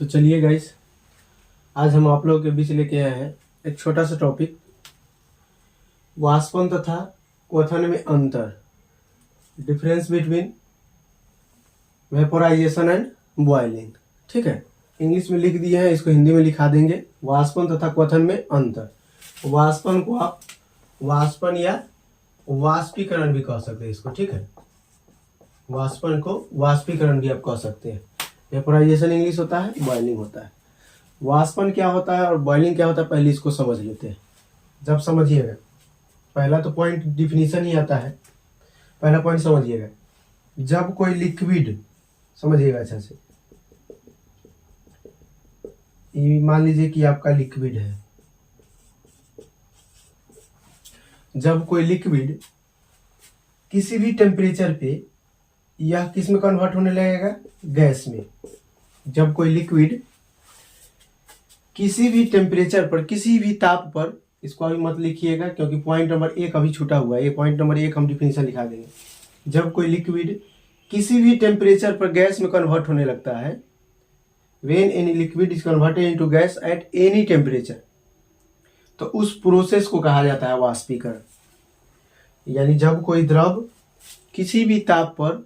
तो चलिए गाइस, आज हम आप लोगों के बीच लेके आए हैं एक छोटा सा टॉपिक, वाष्पन तथा क्वथन में अंतर, difference between vaporisation and boiling. ठीक है, इंग्लिश में लिख दिए हैं, इसको हिंदी में लिखा देंगे। वाष्पन तथा क्वथन में अंतर। वाष्पन को आप वाष्पन या वाष्पीकरण भी कह सकते हैं इसको। ठीक है, वाष्पन को वाष्पीकरण भी आप कह सकते हैं। वेपोराइजेशन इंग्लिश होता है, बॉइलिंग होता है। वाष्पन क्या होता है और बॉइलिंग क्या होता है, पहले इसको समझ लेते हैं। जब समझिएगा, पहला तो पॉइंट डिफिनीशन ही आता है। पहला पॉइंट समझिएगा, जब कोई लिक्विड, समझिएगा अच्छा से, ये मान लीजिए कि आपका लिक्विड है। जब कोई लिक्विड किसी भी टेम्परेचर पे यह किस में कन्वर्ट होने लगेगा, गैस में। जब कोई लिक्विड किसी भी टेम्परेचर पर, किसी भी ताप पर, इसको अभी मत लिखिएगा क्योंकि पॉइंट नंबर 1 अभी छूटा हुआ है। ये पॉइंट नंबर 1 हम डिफिनीशन लिखा देंगे। जब कोई लिक्विड किसी भी टेम्परेचर पर गैस में कन्वर्ट होने लगता है, when any liquid is converted into gas at any temperature, तो उस प्रोसेस को कहा जाता है वाष्पीकरण। यानी जब कोई द्रव किसी भी ताप पर,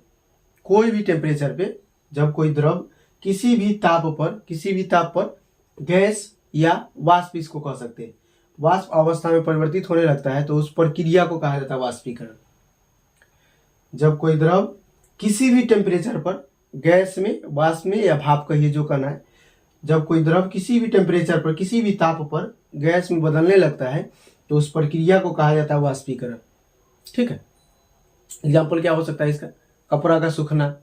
कोई भी टेम्परेचर पे, जब कोई द्रव किसी भी ताप पर गैस या वाष्प, इसको कह सकते हैं, वाष्प अवस्था में परिवर्तित होने लगता है, तो उस प्रक्रिया को कहा जाता है वाष्पीकरण। जब कोई द्रव किसी भी टेम्परेचर पर गैस में, वाष्प में या भाप कहिए जो करना है, जब कोई द्रव किसी भी टेम्परेचर पर, किसी भी ताप पर गैस में बदलने लगता है, तो उस प्रक्रिया को कहा जाता है वाष्पीकरण। ठीक है, एग्जाम्पल क्या हो सकता है इसका, कपड़ा का सूखना।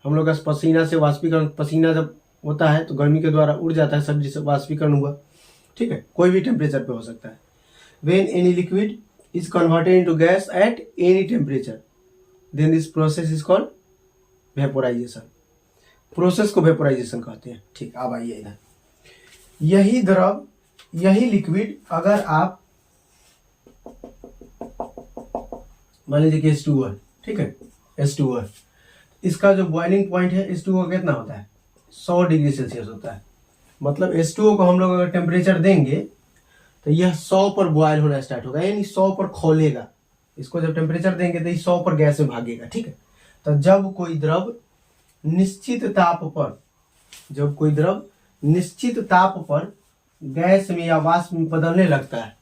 हम लोग का पसीना से वाष्पीकरण, पसीना जब होता है तो गर्मी के द्वारा उड़ जाता है, सब जिससे वाष्पीकरण हुआ। ठीक है, कोई भी टेम्परेचर पे हो सकता है। When any liquid is converted into gas at any temperature, then this process is called vaporisation. Process को वेपोराइजेशन कहते हैं। ठीक, अब आइए इधर। यही द्रव, यही लिक्विड, अगर आप मान लीजिए कि H2O है। ठीक है, H2O है, इसका जो बॉइलिंग पॉइंट है H2O का कितना होता है, 100 डिग्री सेल्सियस होता है। मतलब H2O को हम लोग अगर टेम्परेचर देंगे तो यह 100 पर बॉयल होना स्टार्ट होगा, यानी 100 पर खोलेगा। इसको जब टेम्परेचर देंगे तो ये 100 पर गैस में भागेगा। ठीक है, तो जब कोई द्रव निश्चित ताप पर, जब कोई द्रव निश्चित ताप पर गैस में या वाष्प में बदलने लगता है,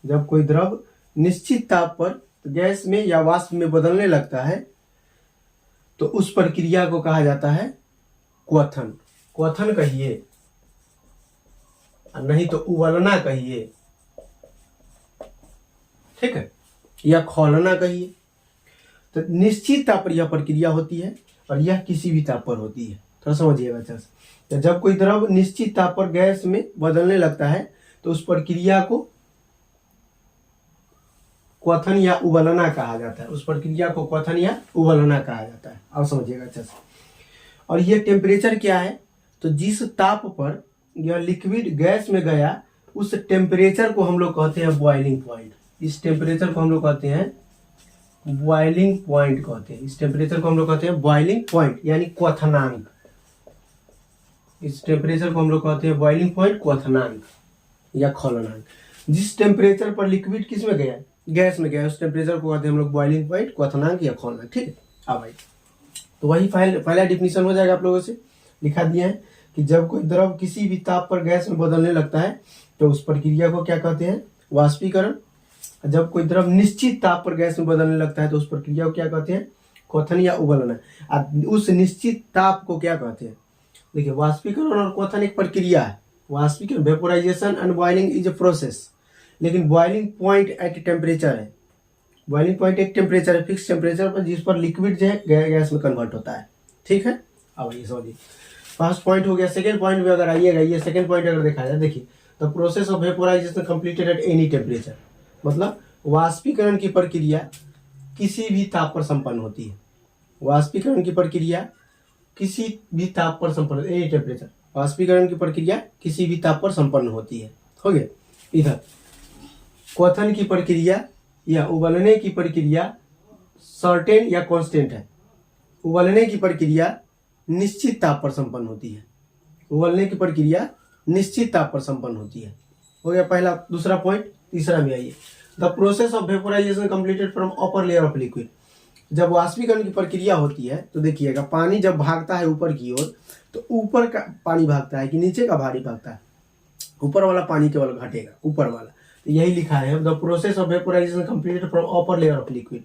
जब कोई द्रव निश्चित ताप पर गैस में या वाष्प में बदलने लगता है, तो उस प्रक्रिया को कहा जाता है क्वथन। क्वथन कहिए, नहीं तो उबलना कहिए। ठीक है, या खौलना कहिए। तो निश्चित ताप पर यह प्रक्रिया होती है और यह किसी भी ताप पर होती है। थोड़ा समझिएगा अच्छा से। तो जब कोई द्रव निश्चित ताप पर गैस में बदलने लगता है, तो उस प्रक्रिया को क्वथन या उबलना कहा जाता है। उस प्रक्रिया को क्वथन या उबलना कहा जाता है। अब समझिएगा अच्छा से। और यह टेम्परेचर क्या है, तो जिस ताप पर यह लिक्विड गैस में गया, उस टेम्परेचर को हम लोग कहते हैं बॉइलिंग पॉइंट। इस टेम्परेचर को हम लोग कहते हैं बॉइलिंग पॉइंट कहते हैं। इस टेम्परेचर को हम लोग कहते हैं बॉइलिंग पॉइंट, यानी क्वथनांक। इस टेम्परेचर को हम लोग कहते हैं बॉइलिंग पॉइंट, क्वथनांक या खौलनांक। जिस टेम्परेचर पर लिक्विड किस में गया, गैस में गया, उस टेम्परेचर को कहते हैं हम लोग बॉइलिंग पॉइंट, क्वथनांक या खौलनांक। ठीक है, अब भाई, तो वही पहला डिफिनीशन हो जाएगा। आप लोगों से लिखा दिया है कि जब कोई द्रव किसी भी ताप पर गैस में बदलने लगता है, तो उस प्रक्रिया को क्या कहते हैं, वाष्पीकरण। जब कोई द्रव निश्चित ताप पर गैस में बदलने लगता है, तो उस प्रक्रिया को क्या कहते हैं, क्वथन या उबलना। उस निश्चित ताप को क्या कहते हैं, देखिए, वाष्पीकरण और क्वथन एक प्रक्रिया है। वाष्पीकरण, vaporisation and boiling is a process, लेकिन बॉइलिंग पॉइंट एट टेम्परेचर है। बॉइलिंग पॉइंट एक टेम्परेचर है, फिक्स टेम्परेचर पर, जिस पर लिक्विड जो है गैस में कन्वर्ट होता है। ठीक है, अब ये समझिए, फर्स्ट पॉइंट हो गया। सेकंड पॉइंट में अगर आइएगा, ये सेकंड पॉइंट अगर देखा जाए, देखिए, the process of vaporisation completed eight any temperature. मतलब वाष्पीकरण की प्रक्रिया किसी भी ताप पर संपन्न होती है। वाष्पीकरण की प्रक्रिया किसी भी ताप पर संपन्न, एनी टेम्परेचर, वाष्पीकरण की प्रक्रिया किसी भी ताप पर संपन्न होती है। हो गया। इधर क्वथन की प्रक्रिया या उबलने की प्रक्रिया सर्टेन या कांस्टेंट है। उबलने की प्रक्रिया निश्चित ताप पर संपन्न होती है। उबलने की प्रक्रिया निश्चित ताप पर संपन्न होती है। हो गया पहला। दूसरा पॉइंट, तीसरा में आइए। The process of vaporisation completed from upper layer of liquid. जब वाष्पीकरण की प्रक्रिया होती है तो देखिएगा, पानी जब भागता है ऊपर की ओर तो ऊपर का पानी भागता है कि नीचे का भारी भागता है? ऊपर वाला पानी केवल घटेगा, ऊपर वाला। तो यही लिखा है, the process of vaporisation completed from upper layer of liquid,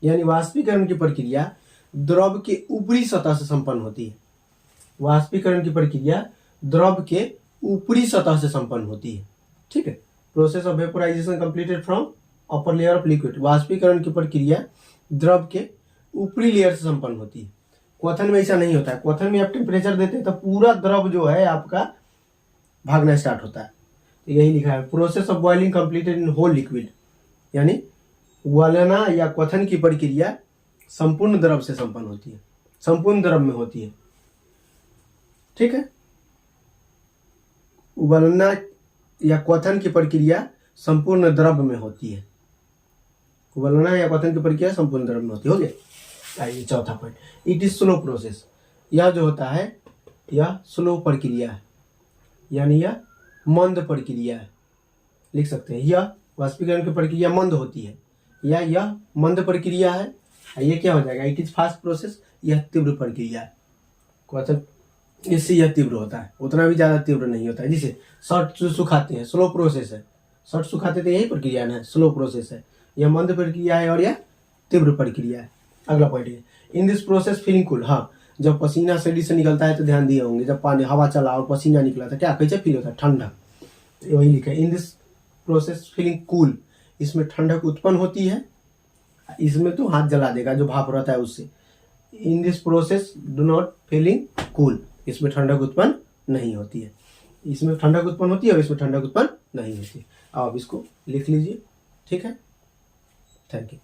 यानी वाष्पीकरण की प्रक्रिया द्रव के ऊपरी सतह से संपन्न होती है। वाष्पीकरण की प्रक्रिया द्रव के ऊपरी सतह से संपन्न होती है। ठीक है, process of vaporisation completed from upper layer of liquid, वाष्पीकरण की प्रक्रिया द्रव के ऊपरी लेयर से संपन्न होती है। क्वथन में ऐसा नहीं होता है। क्वथन में आप टेम्परेचर देते हैं तो पूरा द्रव जो है आपका भागना स्टार्ट होता है। तो यही लिखा है, process of boiling completed in whole liquid, यानी उबालना या क्वथन की प्रक्रिया संपूर्ण द्रव से संपन्न होती है, संपूर्ण द्रव में होती है। ठीक है, उबालना या क्वथन की प्रक्रिया संपूर्ण द्रव में होती है। उबालना या क्वथन की प्रक्रिया संपूर्ण द्रव में होती है। हो गया। आइए चौथा point, it is slow process. यह जो होता है यह स्लो प्रक्रिया है, यानी यह मंद प्रक्रिया है। लिख सकते हैं, यह वाष्पीकरण की प्रक्रिया मंद होती है, या यह मंद प्रक्रिया है। ये क्या हो जाएगा, इट इज फास्ट प्रोसेस, यह तीव्र प्रक्रिया है। क्वथन इससे यह तीव्र होता है, उतना भी ज्यादा तीव्र नहीं होता है। जिसे शर्ट सुखाते हैं, स्लो प्रोसेस है। शर्ट सुखाते तो यही प्रक्रिया ना, स्लो प्रोसेस है। यह मंद प्रक्रिया है और यह तीव्र प्रक्रिया है। अगला पॉइंट है, in this process feeling cool. हाँ, जब पसीना शरीर से निकलता है तो ध्यान दिए होंगे, जब पानी हवा चला और पसीना निकला था क्या कैसे फील होता है, ठंडा। वही लिखा है, in this process feeling cool, इसमें ठंडक उत्पन्न होती है। इसमें तो हाथ जला देगा जो भाप रहता है उससे। In this process do not feeling cool, इसमें ठंडक उत्पन्न नहीं होती है। इसमें ठंडक उत्पन्न होती है और इसमें ठंडक उत्पन्न नहीं होती है। अब इसको लिख लीजिए। ठीक है, थैंक यू।